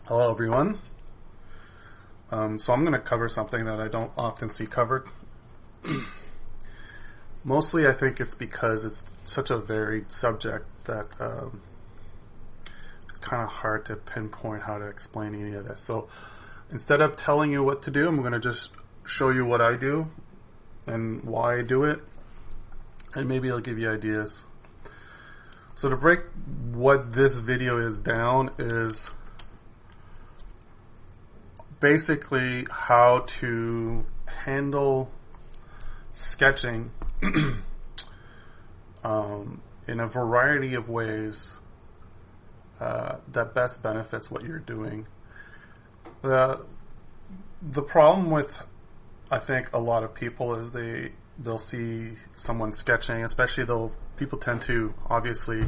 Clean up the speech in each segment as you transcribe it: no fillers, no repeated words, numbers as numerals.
Hello everyone. So I'm going to cover something that I don't often see covered. Mostly I think it's because it's such a varied subject that it's kind of hard to pinpoint how to explain any of this. So instead of telling you what to do, I'm going to just show you what I do and why I do it, and maybe it'll give you ideas. So to break what this video is down is basically how to handle sketching in a variety of ways that best benefits what you're doing. The problem with, I think, a lot of people is they'll see someone sketching, especially people tend to obviously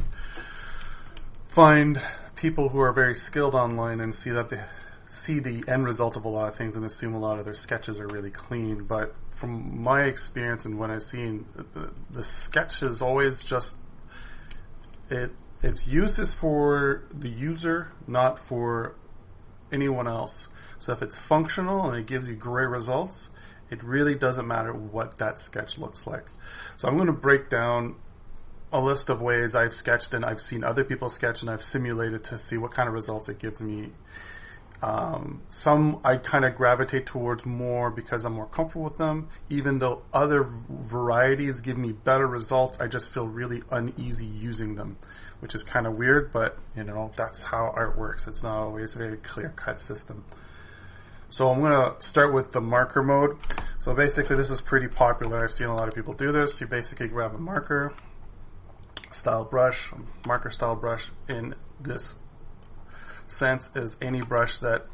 find people who are very skilled online and see that they see the end result of a lot of things and assume a lot of their sketches are really clean. But from my experience and what I've seen, the sketch is always just its use is for the user, not for anyone else. So if it's functional and it gives you great results, it really doesn't matter what that sketch looks like. So I'm going to break down a list of ways I've sketched and I've seen other people sketch and I've simulated to see what kind of results it gives me. Some I kind of gravitate towards more because I'm more comfortable with them, even though other varieties give me better results. I just feel really uneasy using them, which is kind of weird, but that's how art works. It's not always a very clear-cut system. So I'm going to start with the marker mode. So basically this is pretty popular. I've seen a lot of people do this. You basically grab a marker style brush, marker style brush in this sense is any brush that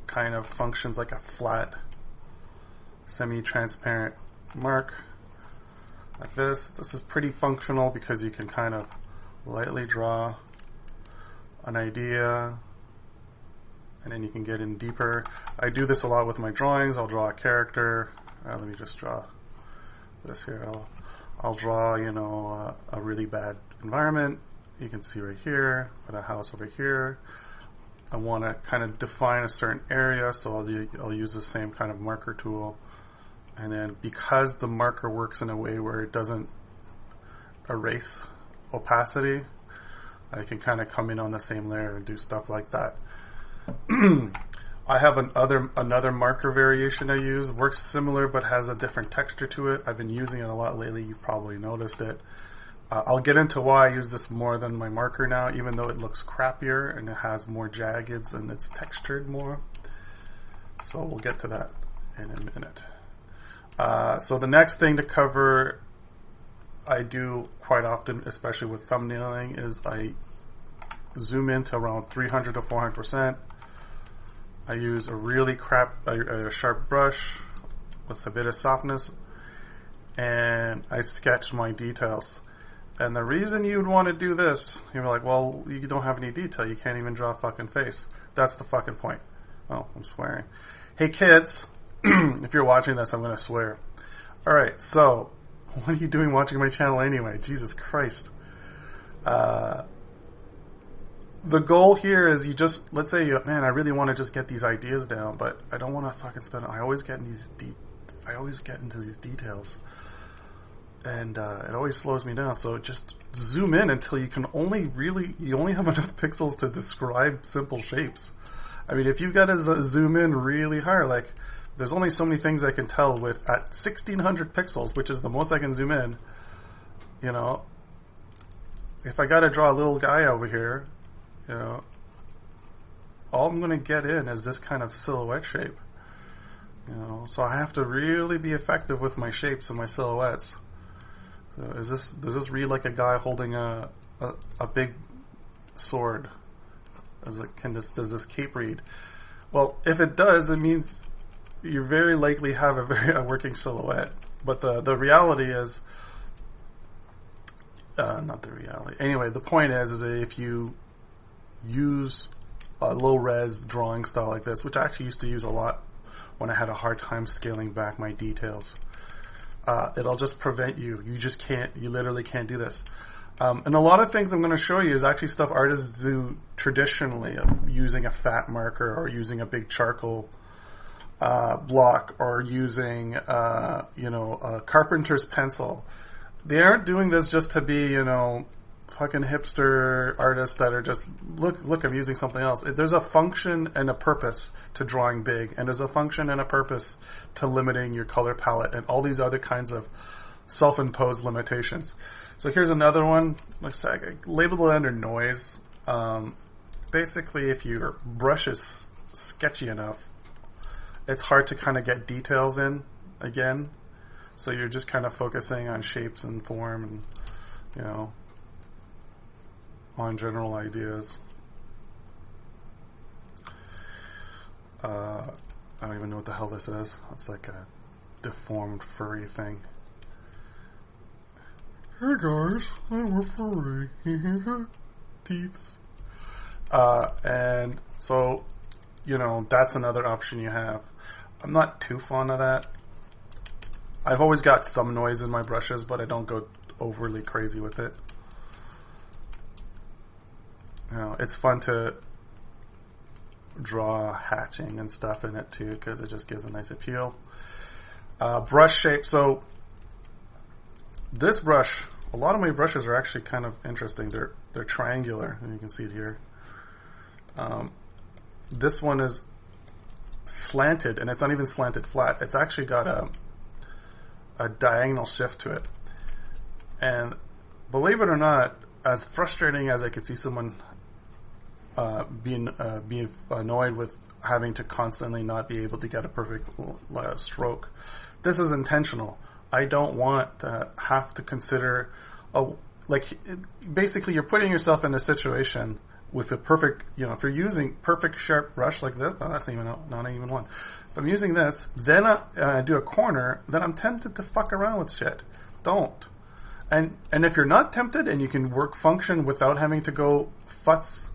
kind of functions like a flat semi-transparent mark like this. This is pretty functional because you can kind of lightly draw an idea and then you can get in deeper. I do this a lot with my drawings. I'll draw a character. Let me just draw this here. I'll draw a really bad environment. You can see right here, put a house over here. I want to kind of define a certain area, so I'll use the same kind of marker tool. And then because the marker works in a way where it doesn't erase opacity, I can kind of come in on the same layer and do stuff like that. I have another marker variation I use. Works similar but has a different texture to it. I've been using it a lot lately. You've probably noticed it. I'll get into why I use this more than my marker now, even though it looks crappier and it has more jaggeds and it's textured more. So we'll get to that in a minute. So the next thing to cover I do quite often, especially with thumbnailing, is I zoom in to around 300 to 400%. I use a really sharp brush with a bit of softness, and I sketch my details. And the reason you'd want to do this, you're like, well, you don't have any detail. You can't even draw a fucking face. That's the fucking point. Oh, I'm swearing. Hey kids, if you're watching this, I'm going to swear. Alright, so, what are you doing watching my channel anyway? Jesus Christ. The goal here is let's say, man, I really want to just get these ideas down, but I don't want to fucking I always get into these details. And it always slows me down. So just zoom in until you only have enough pixels to describe simple shapes. I mean, if you've got to zoom in really hard, like there's only so many things I can tell with at 1600 pixels, which is the most I can zoom in. If I got to draw a little guy over here, all I'm going to get in is this kind of silhouette shape. So I have to really be effective with my shapes and my silhouettes. So does this read like a guy holding a big sword? Does this cape read? Well, if it does, it means you very likely have a working silhouette. But the reality is, not the reality. Anyway, the point is that if you use a low res drawing style like this, which I actually used to use a lot when I had a hard time scaling back my details, it'll just prevent you. You literally can't do this. And a lot of things I'm going to show you is actually stuff artists do traditionally, using a fat marker or using a big charcoal block or using, a carpenter's pencil. They aren't doing this just to be, fucking hipster artists that are just, look, I'm using something else. There's a function and a purpose to drawing big, and there's a function and a purpose to limiting your color palette and all these other kinds of self-imposed limitations. So here's another one. Looks like I labeled it under noise. Basically, if your brush is sketchy enough, it's hard to kind of get details in again. So you're just kind of focusing on shapes and form and, on general ideas. I don't even know what the hell this is. It's like a deformed furry thing. Hey guys, I'm a furry. Teeth. And so, that's another option you have. I'm not too fond of that. I've always got some noise in my brushes, but I don't go overly crazy with it. It's fun to draw hatching and stuff in it too, because it just gives a nice appeal. Brush shape. So this brush, a lot of my brushes are actually kind of interesting. They're triangular, and you can see it here. This one is slanted, and it's not even slanted flat. It's actually got a diagonal shift to it. And believe it or not, as frustrating as I could see someone be annoyed with having to constantly not be able to get a perfect stroke, this is intentional. I don't want to have to consider, basically you're putting yourself in a situation with a perfect, if you're using perfect sharp brush like this, that's not even one. If I'm using this, then I do a corner, then I'm tempted to fuck around with shit. Don't. And if you're not tempted and you can work function without having to go futz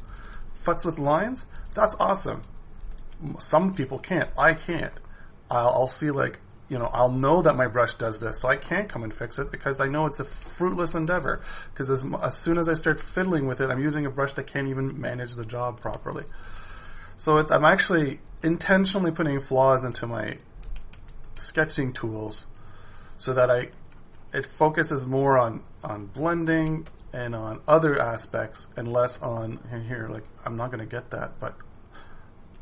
with lines, that's awesome. Some people can't. I can't. I'll see I'll know that my brush does this, so I can't come and fix it because I know it's a fruitless endeavor. Because as soon as I start fiddling with it, I'm using a brush that can't even manage the job properly. So I'm actually intentionally putting flaws into my sketching tools so that it focuses more on blending and on other aspects and less on here. I'm not going to get that, but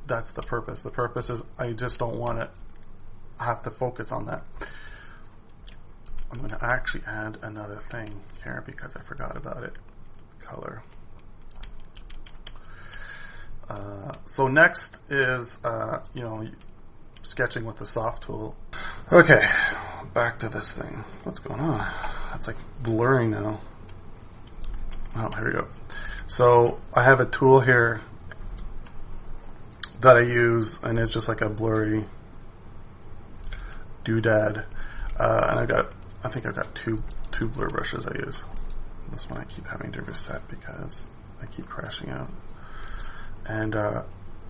that's the purpose. The purpose is I just don't want to have to focus on that. I'm going to actually add another thing here because I forgot about it. Color. So next is, sketching with the soft tool. Okay, back to this thing. What's going on? It's blurring now. Oh, here we go. So I have a tool here that I use, and it's just like a blurry doodad. And I think I've got two blur brushes I use. This one I keep having to reset because I keep crashing out. And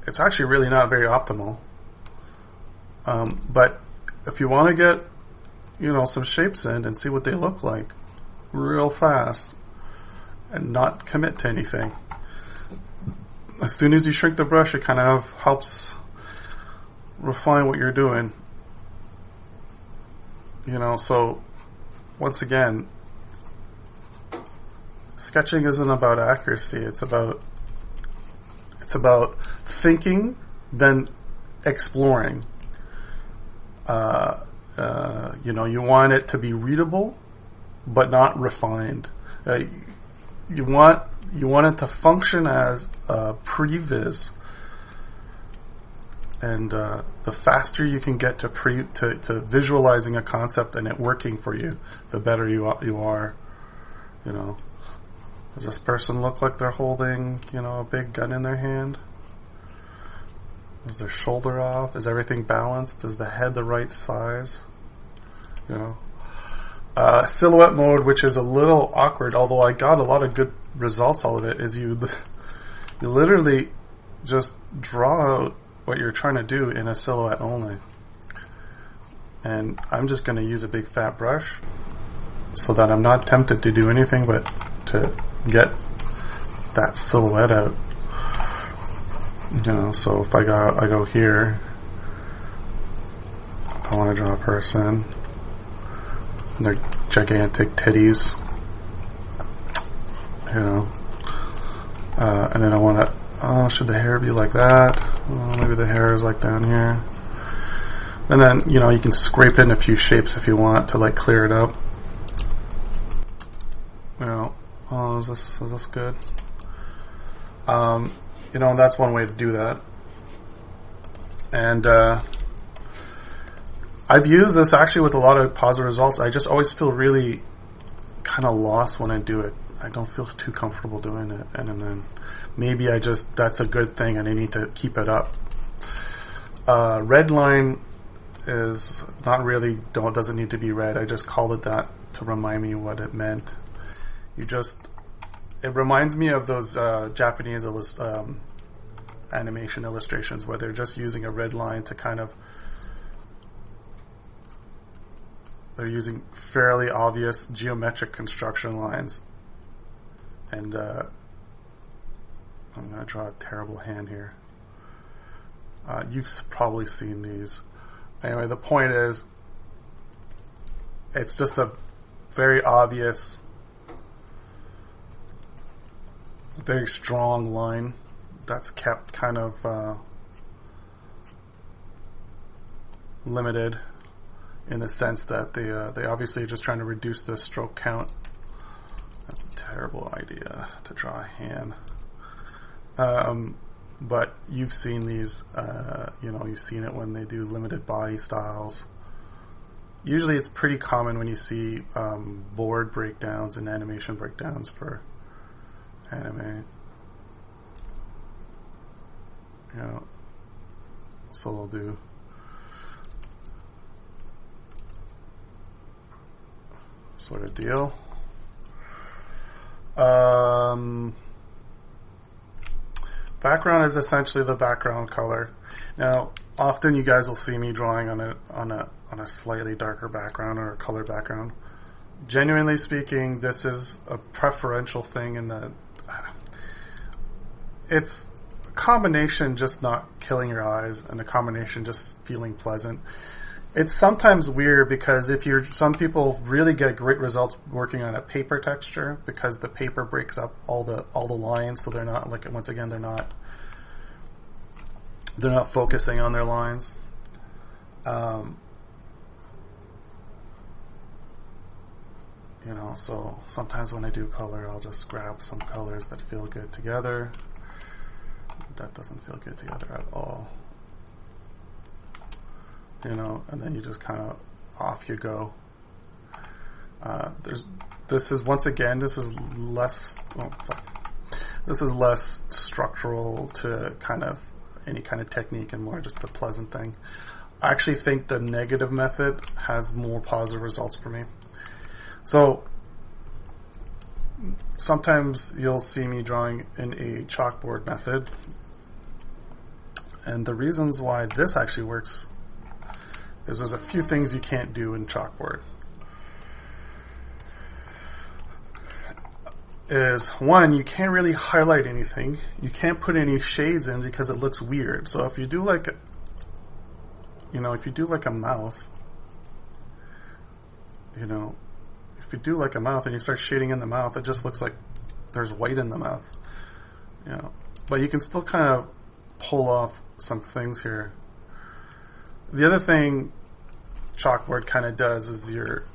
it's actually really not very optimal. But if you want to get, some shapes in and see what they look like real fast and not commit to anything, as soon as you shrink the brush, it kind of helps refine what you're doing. So once again, sketching isn't about accuracy. It's about thinking, then exploring. You want it to be readable, but not refined. You want it to function as a previs, and the faster you can get to visualizing a concept and it working for you, the better you are. Does this person look like they're holding, a big gun in their hand? Is their shoulder off? Is everything balanced? Is the head the right size? Silhouette mode, which is a little awkward, although I got a lot of good results out of it, is you literally just draw out what you're trying to do in a silhouette only. And I'm just going to use a big fat brush so that I'm not tempted to do anything but to get that silhouette out. You know, so if I go here, if I want to draw a person, and their gigantic titties, you know, and then I want to, should the hair be like that? Maybe the hair is like down here. And then, you know, you can scrape in a few shapes if you want to like clear it up. You know, is this good? You know, that's one way to do that. And I've used this actually with a lot of positive results. I just always feel really kind of lost when I do it. I don't feel too comfortable doing it. And then maybe that's a good thing and I need to keep it up. Red line is not really, doesn't need to be red. I just called it that to remind me what it meant. It reminds me of those Japanese animation illustrations where they're just using a red line to kind of, they're using fairly obvious geometric construction lines. And I'm going to draw a terrible hand here. You've probably seen these. Anyway, the point is, it's just a very obvious, very strong line that's kept kind of limited in the sense that they obviously are just trying to reduce the stroke count. That's a terrible idea to draw a hand. But you've seen these, you know, you've seen it when they do limited body styles. Usually it's pretty common when you see board breakdowns and animation breakdowns for anime. You know, so they'll do sort of deal. Background is essentially the background color. Now, often you guys will see me drawing on a slightly darker background or a color background. Genuinely speaking, this is a preferential thing in that it's a combination just not killing your eyes and a combination just feeling pleasant. It's sometimes weird because some people really get great results working on a paper texture because the paper breaks up all the lines, so they're not like, once again, they're not focusing on their lines. You know, so sometimes when I do color, I'll just grab some colors that feel good together. That doesn't feel good together at all. You know, and then you just kind of off you go. This is less structural to kind of any kind of technique and more just a pleasant thing. I actually think the negative method has more positive results for me. So sometimes you'll see me drawing in a chalkboard method, and the reasons why this actually works is there's a few things you can't do in chalkboard. Is one, you can't really highlight anything. You can't put any shades in because it looks weird. So if you do like, you know, if you do like a mouth, you know, if you do like a mouth and you start shading in the mouth, it just looks like there's white in the mouth. You know, but you can still kind of pull off some things here. The other thing chalkboard kind of does is you're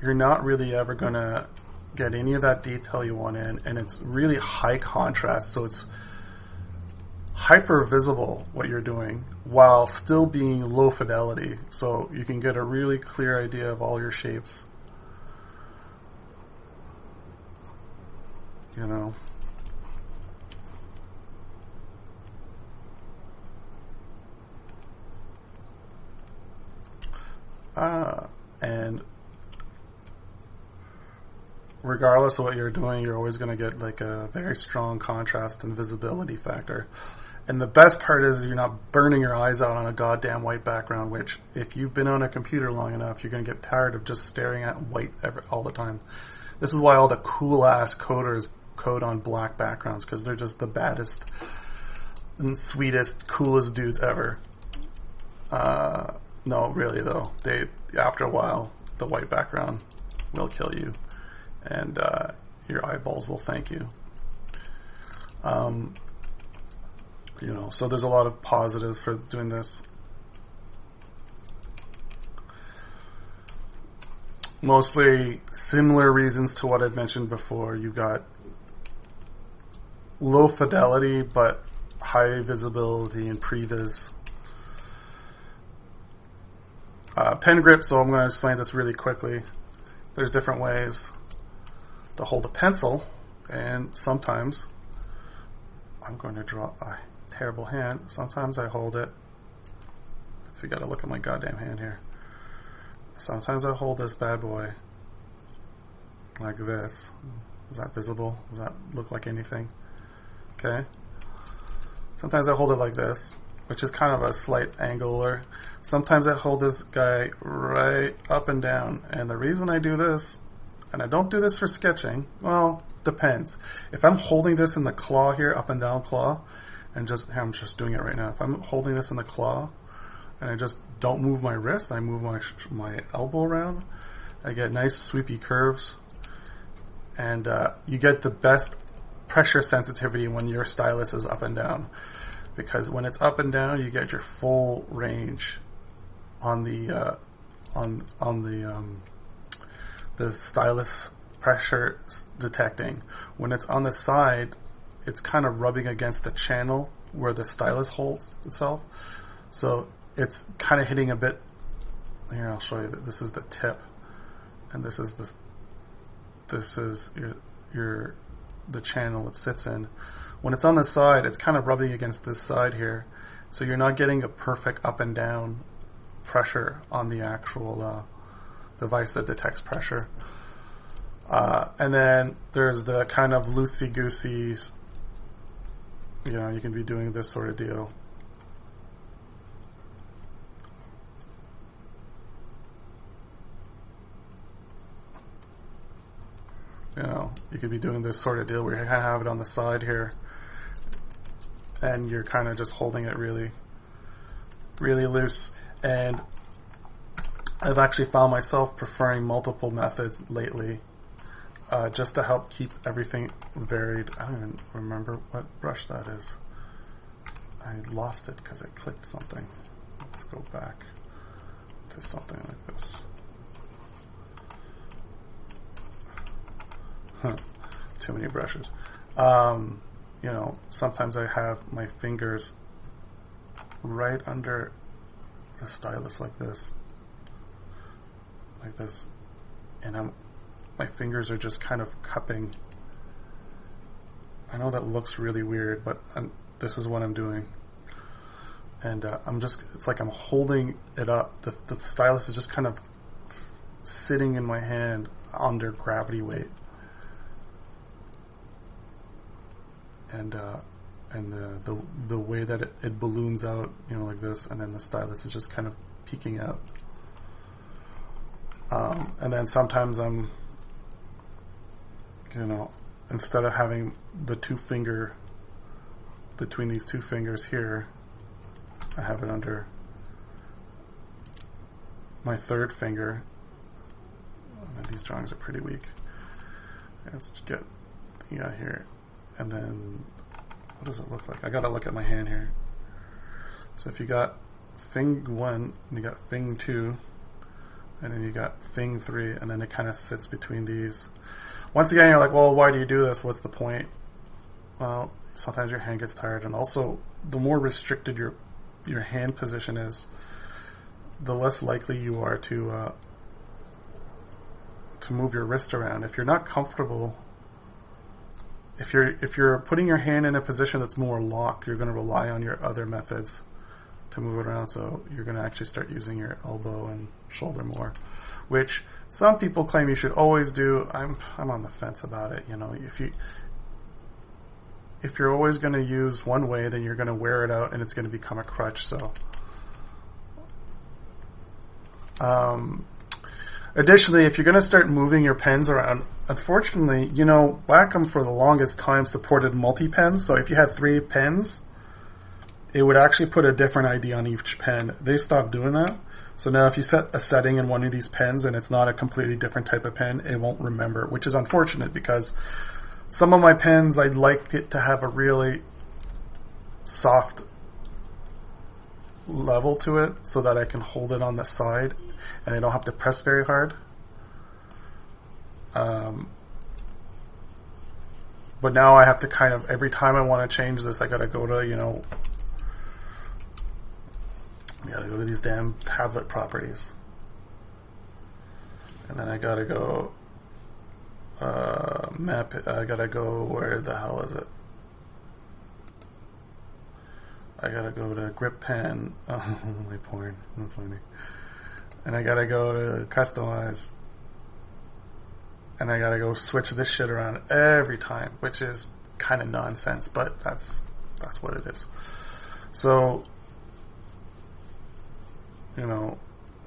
not really ever going to get any of that detail you want in, and it's really high contrast, so it's hyper visible what you're doing while still being low fidelity, so you can get a really clear idea of all your shapes. You know, and regardless of what you're doing, you're always going to get like a very strong contrast and visibility factor. And the best part is you're not burning your eyes out on a goddamn white background, which if you've been on a computer long enough, you're going to get tired of just staring at white all the time. This is why all the cool ass coders code on black backgrounds, because they're just the baddest and sweetest, coolest dudes ever. No, really though, after a while, the white background will kill you, and your eyeballs will thank you. You know, so there's a lot of positives for doing this. Mostly similar reasons to what I've mentioned before. You've got low fidelity but high visibility and previs. Pen grip, so I'm going to explain this really quickly. There's different ways to hold a pencil, and sometimes I'm going to draw a terrible hand. Sometimes I hold it. So you got to look at my goddamn hand here. Sometimes I hold this bad boy like this. Is that visible? Does that look like anything? Okay. Sometimes I hold it like this, which is kind of a slight angle. Or sometimes I hold this guy right up and down. And the reason I do this, and I don't do this for sketching, well, depends. If I'm holding this in the claw here, up and down claw, and I'm just doing it right now. If I'm holding this in the claw, and I just don't move my wrist, I move my elbow around, I get nice sweepy curves, and you get the best pressure sensitivity when your stylus is up and down, because when it's up and down, you get your full range on the the stylus pressure detecting. When it's on the side, it's kind of rubbing against the channel where the stylus holds itself, so it's kind of hitting a bit. Here, I'll show you that this is the tip, and this is the channel it sits in. When it's on the side, it's kind of rubbing against this side here, so you're not getting a perfect up and down pressure on the actual device that detects pressure. And then there's the kind of loosey-goosey, you know, you can be doing this sort of deal. You know, you could be doing this sort of deal where you have it on the side here, and you're kind of just holding it really, really loose. And I've actually found myself preferring multiple methods lately, just to help keep everything varied. I don't even remember what brush that is. I lost it because I clicked something. Let's go back to something like this. Too many brushes. You know, sometimes I have my fingers right under the stylus like this, and my fingers are just kind of cupping. I know that looks really weird, but this is what I'm doing, and it's like I'm holding it up. The stylus is just kind of sitting in my hand under gravity weight. And the way that it balloons out, you know, like this, and then the stylus is just kind of peeking out. And then sometimes I'm, you know, instead of having the two finger between these two fingers here, I have it under my third finger. And these drawings are pretty weak. Let's get here. And then, what does it look like? I gotta look at my hand here. So if you got Fing 1, and you got Fing 2, and then you got Fing 3, and then it kind of sits between these. Once again, you're like, well, why do you do this? What's the point? Well, sometimes your hand gets tired, and also, the more restricted your hand position is, the less likely you are to move your wrist around. If you're not comfortable, if you're putting your hand in a position that's more locked, you're going to rely on your other methods to move it around. So you're going to actually start using your elbow and shoulder more, which some people claim you should always do. I'm on the fence about it. You know, if you're always going to use one way, then you're going to wear it out and it's going to become a crutch. So Additionally, if you're going to start moving your pens around, unfortunately, you know, Wacom for the longest time supported multi-pens. So if you had 3 pens, it would actually put a different ID on each pen. They stopped doing that. So now if you set a setting in one of these pens and it's not a completely different type of pen, it won't remember, which is unfortunate because some of my pens, I'd like it to have a really soft level to it so that I can hold it on the side and I don't have to press very hard. But now I have to kind of, every time I want to change this, I gotta go to, you know, I gotta go to these damn tablet properties. And then I gotta go, map it, I gotta go, where the hell is it? I gotta go to grip pen. Oh, my porn. That's funny. And I gotta go to customize. And I gotta go switch this shit around every time, which is kind of nonsense, but that's what it is. So, you know,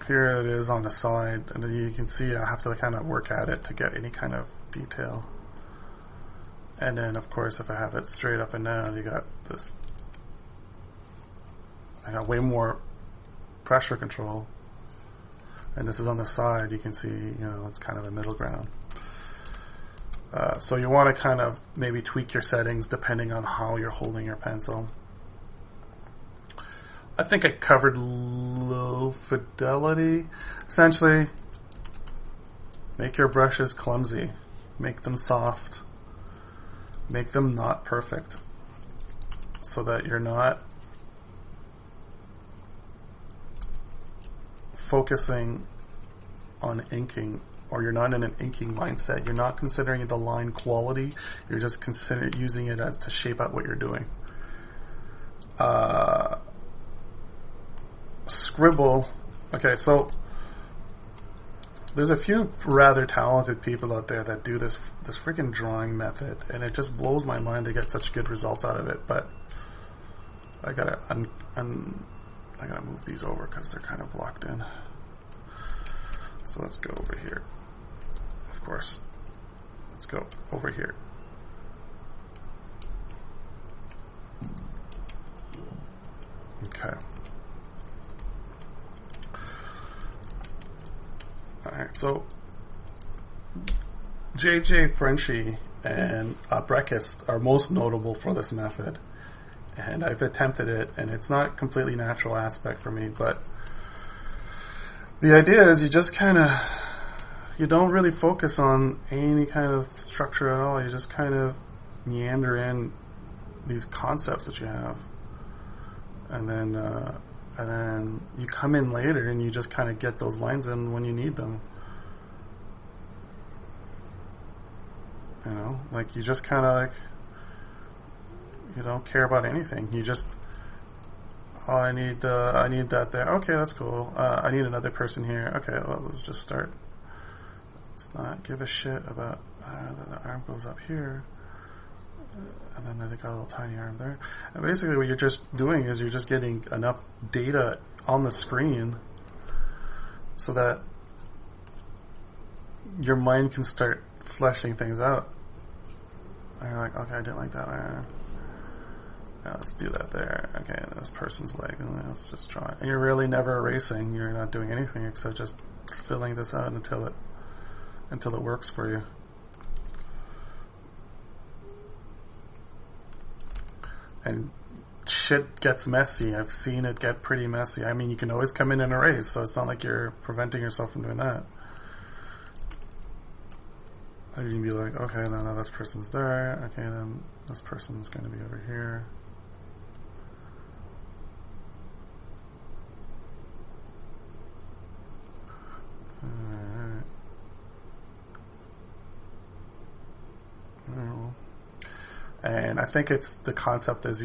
here it is on the side, and you can see I have to kind of work at it to get any kind of detail. And then, of course, if I have it straight up and down, you got this. I got way more pressure control. And this is on the side, you can see, you know, it's kind of a middle ground. So you want to kind of maybe tweak your settings depending on how you're holding your pencil. I think I covered low fidelity. Essentially, make your brushes clumsy. Make them soft. Make them not perfect. So that you're not focusing on inking, or you're not in an inking mindset. You're not considering the line quality. You're just using it as to shape out what you're doing. Scribble. Okay, so there's a few rather talented people out there that do this freaking drawing method, and it just blows my mind to get such good results out of it. But I gotta I gotta move these over because they're kind of blocked in. So let's go over here. Of course. Let's go over here. Okay. Alright, so JJ Frenchie and Breckus are most notable for this method. And I've attempted it, and it's not completely natural aspect for me, but the idea is you just kind of, you don't really focus on any kind of structure at all. You just kind of meander in these concepts that you have. And then you come in later and you just kind of get those lines in when you need them. You know, like you just kind of like, you don't care about anything. You just, oh, I need that there. Okay, that's cool. I need another person here. Okay, well, let's just start. Let's not give a shit about the arm goes up here, and then they got a little tiny arm there. And basically, what you're just doing is you're just getting enough data on the screen so that your mind can start fleshing things out. And you're like, okay, I didn't like that. Yeah, let's do that there. Okay, this person's leg, and let's just draw it. And you're really never erasing. You're not doing anything except just filling this out until it works for you. And shit gets messy. I've seen it get pretty messy. I mean, you can always come in and erase, so it's not like you're preventing yourself from doing that. And you can be like, okay, now this person's there. Okay, then this person's going to be over here. And I think the concept is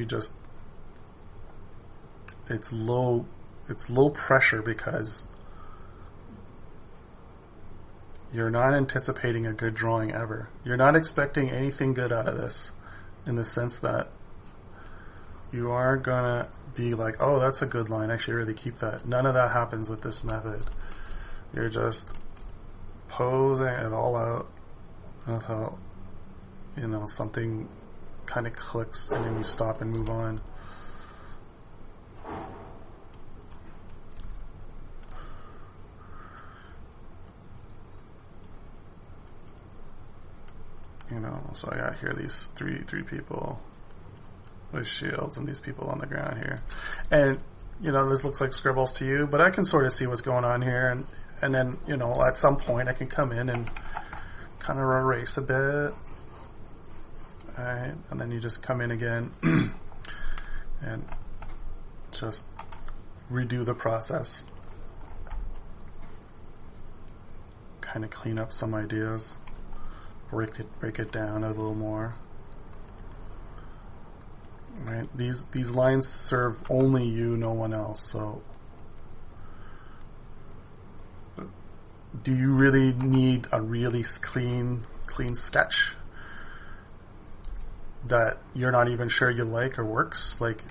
it's low pressure because you're not anticipating a good drawing ever. You're not expecting anything good out of this, in the sense that you are gonna be like, oh, that's a good line, I should really keep that. None of that happens with this method. You're just composing it all out until, you know, something kind of clicks and then you stop and move on. You know, so I got here these three people with shields and these people on the ground here. And, you know, this looks like scribbles to you, but I can sort of see what's going on here. And then, you know, at some point I can come in and kind of erase a bit. Alright, and then you just come in again and just redo the process. Kind of clean up some ideas. Break it down a little more. Right? These lines serve only you, no one else. So, do you really need a really clean sketch that you're not even sure you like or works? Like,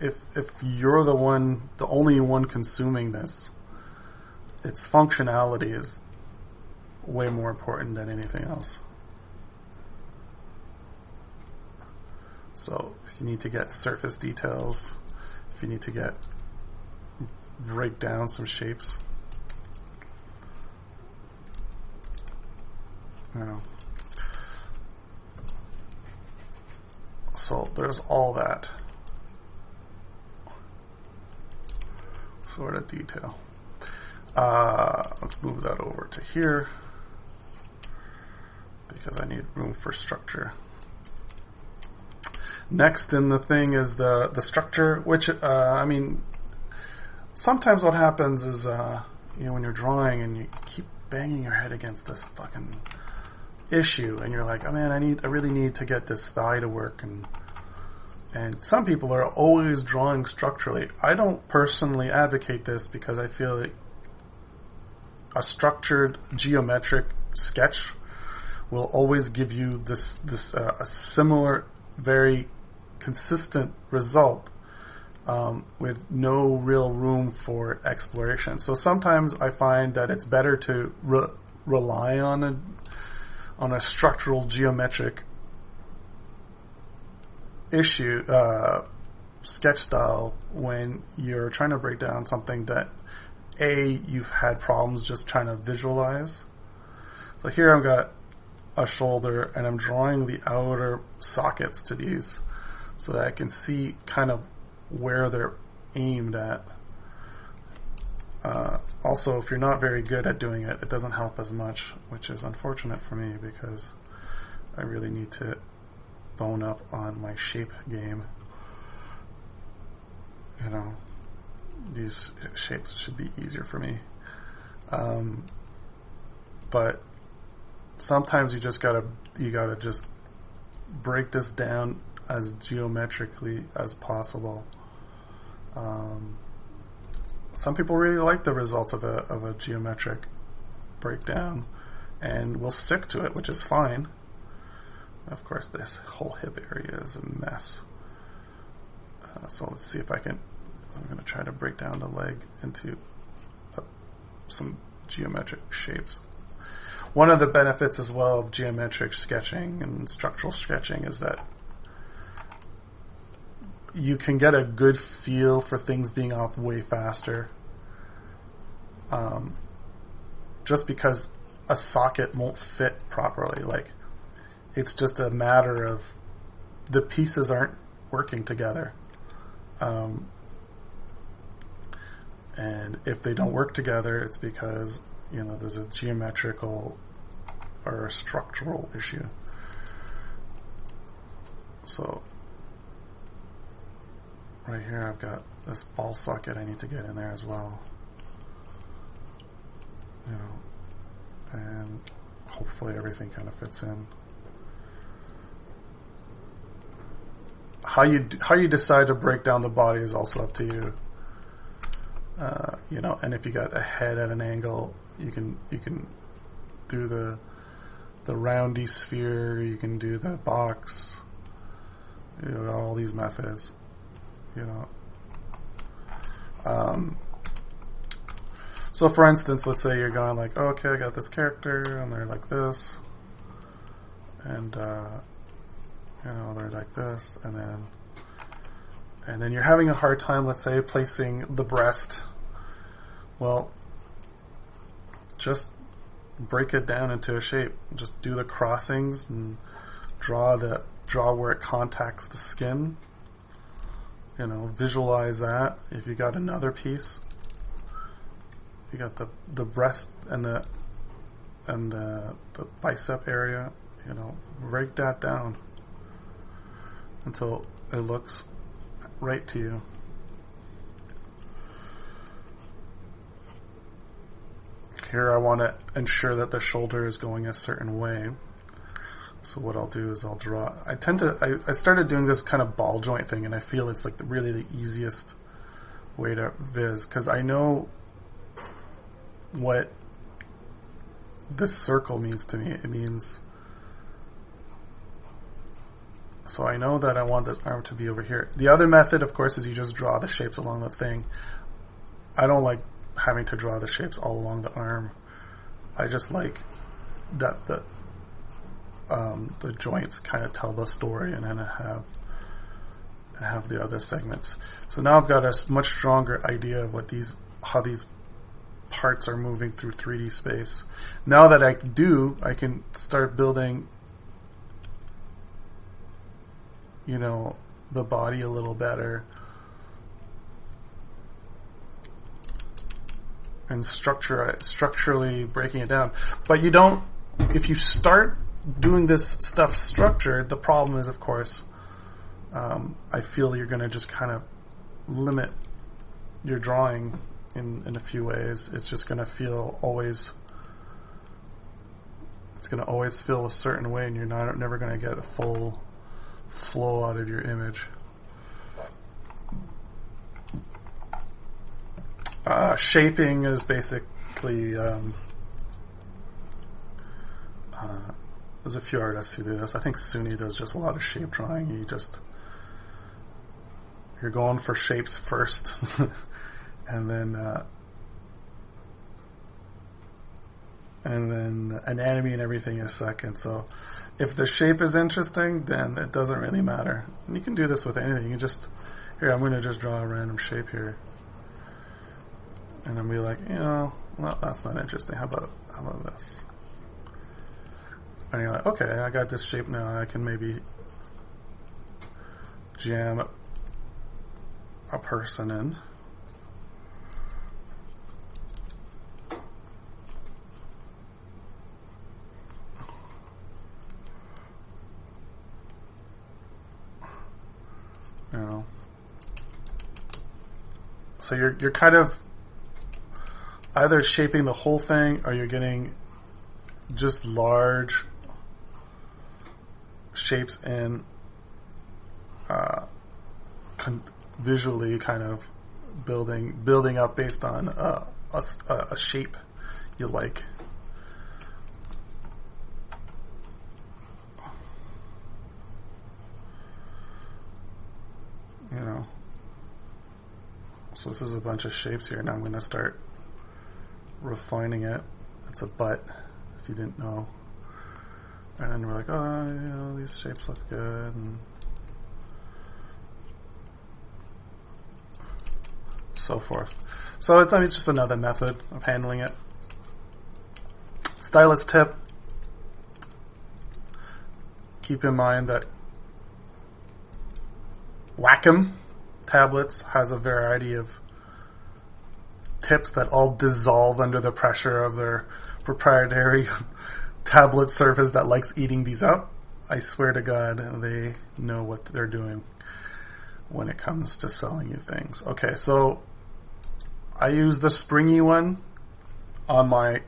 if you're the only one consuming this, its functionality is way more important than anything else. So if you need to get surface details, if you need to break down some shapes, you know. So there's all that sort of detail. Let's move that over to here, because I need room for structure. Next in the thing is the structure, which, I mean, sometimes what happens is, you know, when you're drawing and you keep banging your head against this fucking issue and you're like, oh man, I really need to get this thigh to work, and some people are always drawing structurally. I don't personally advocate this because I feel like a structured geometric sketch will always give you a similar, very consistent result, with no real room for exploration. So sometimes I find that it's better to rely on a structural geometric sketch style when you're trying to break down something that you've had problems just trying to visualize. So here I've got a shoulder and I'm drawing the outer sockets to these so that I can see kind of where they're aimed at. Also, if you're not very good at doing it, it doesn't help as much, which is unfortunate for me because I really need to bone up on my shape game. You know, these shapes should be easier for me. But sometimes you gotta just break this down as geometrically as possible. Some people really like the results of a geometric breakdown and will stick to it, which is fine. Of course, this whole hip area is a mess. So let's see if I'm going to try to break down the leg into some geometric shapes. One of the benefits as well of geometric sketching and structural sketching is that you can get a good feel for things being off way faster. Just because a socket won't fit properly. Like, it's just a matter of the pieces aren't working together. And if they don't work together, it's because, you know, there's a geometrical or a structural issue. So right here I've got this ball socket I need to get in there as well. You know, and hopefully everything kind of fits in. How you decide to break down the body is also up to you. You know, and if you got a head at an angle, you can do the roundy sphere, you can do the box, you know, all these methods, you know. So for instance, let's say you're going like, oh, okay, I got this character, and they're like this, and you know, they're like this, and then you're having a hard time, let's say, placing the breast. Well, just break it down into a shape. Just do the crossings and draw where it contacts the skin. You know, visualize that. If you got another piece, you got the breast and the bicep area, you know, break that down until it looks right to you. Here I want to ensure that the shoulder is going a certain way. So what I'll do is I'll draw. I started doing this kind of ball joint thing, and I feel it's like really the easiest way to viz, because I know what this circle means to me. It means, so I know that I want this arm to be over here. The other method, of course, is you just draw the shapes along the thing. I don't like having to draw the shapes all along the arm. I just like that the joints kind of tell the story, and then have the other segments. So now I've got a much stronger idea of how these parts are moving through 3D space. Now that I can start building, you know, the body a little better, and structurally breaking it down. But you don't, if you start doing this stuff structured, the problem is, of course, I feel you're going to just kind of limit your drawing in a few ways. It's just going to feel it's going to always feel a certain way, and you're never going to get a full flow out of your image. Shaping is basically, there's a few artists who do this. I think Suni does just a lot of shape drawing. You're going for shapes first, and then anatomy and everything is second. So if the shape is interesting, then it doesn't really matter. And you can do this with anything. You just, here, I'm going to just draw a random shape here. And then be like, you know, well, that's not interesting. How about this? And you're like, okay, I got this shape now. I can maybe jam a person in. You know. So you're kind of either shaping the whole thing, or you're getting just large shapes in, visually kind of building up based on a shape you like. You know. So this is a bunch of shapes here. Now I'm going to start refining it. It's a butt, if you didn't know. And then we're like, oh, you know, these shapes look good, and so forth. So it's just another method of handling it. Stylus tip: keep in mind that Wacom tablets has a variety of tips that all dissolve under the pressure of their proprietary tablet surface that likes eating these up. I swear to God, they know what they're doing when it comes to selling you things. Okay, so I use the springy one on my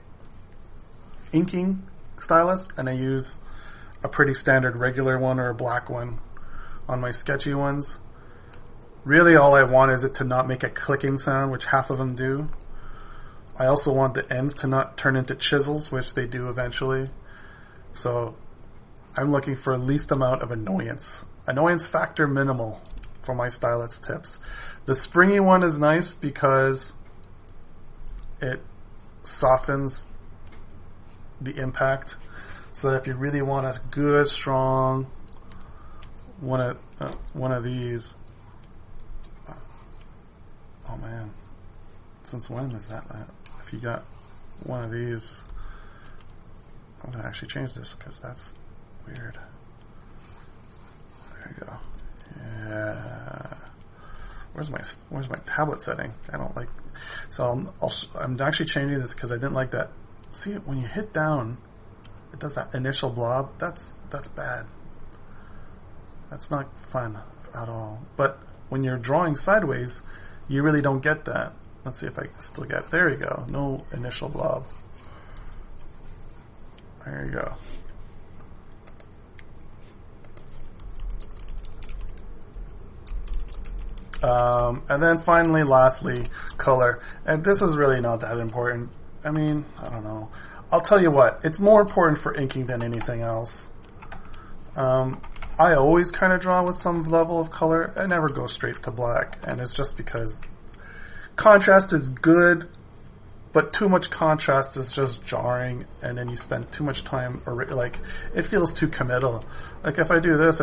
inking stylus, and I use a pretty standard regular one or a black one on my sketchy ones. Really, all I want is it to not make a clicking sound, which half of them do. I also want the ends to not turn into chisels, which they do eventually. So I'm looking for least amount of annoyance. Annoyance factor minimal for my stylus tips. The springy one is nice because it softens the impact, so that if you really want a good, strong one of these. Oh man, since when is that? If you got one of these, I'm gonna actually change this because that's weird. There you go. Yeah. Where's my tablet setting? I don't like. So I'm actually changing this because I didn't like that. See, when you hit down, it does that initial blob. That's bad. That's not fun at all. But when you're drawing sideways, you really don't get that. Let's see if I can still get it. There you go. No initial blob. There you go. And then finally, lastly, color. And this is really not that important. I mean, I don't know. I'll tell you what, it's more important for inking than anything else. I always kind of draw with some level of color. I never go straight to black, and it's just because contrast is good, but too much contrast is just jarring, and then you spend too much time, or like, it feels too committal. Like if I do this,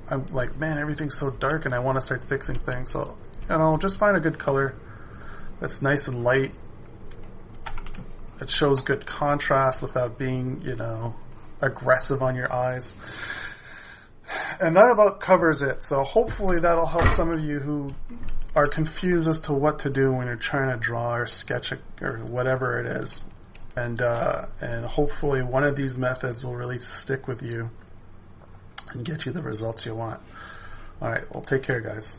I'm like, man, everything's so dark, and I want to start fixing things. So, just find a good color that's nice and light. It shows good contrast without being, aggressive on your eyes. And that about covers it. So hopefully that'll help some of you who are confused as to what to do when you're trying to draw or sketch or whatever it is. And hopefully one of these methods will really stick with you and get you the results you want. All right, well, take care, guys.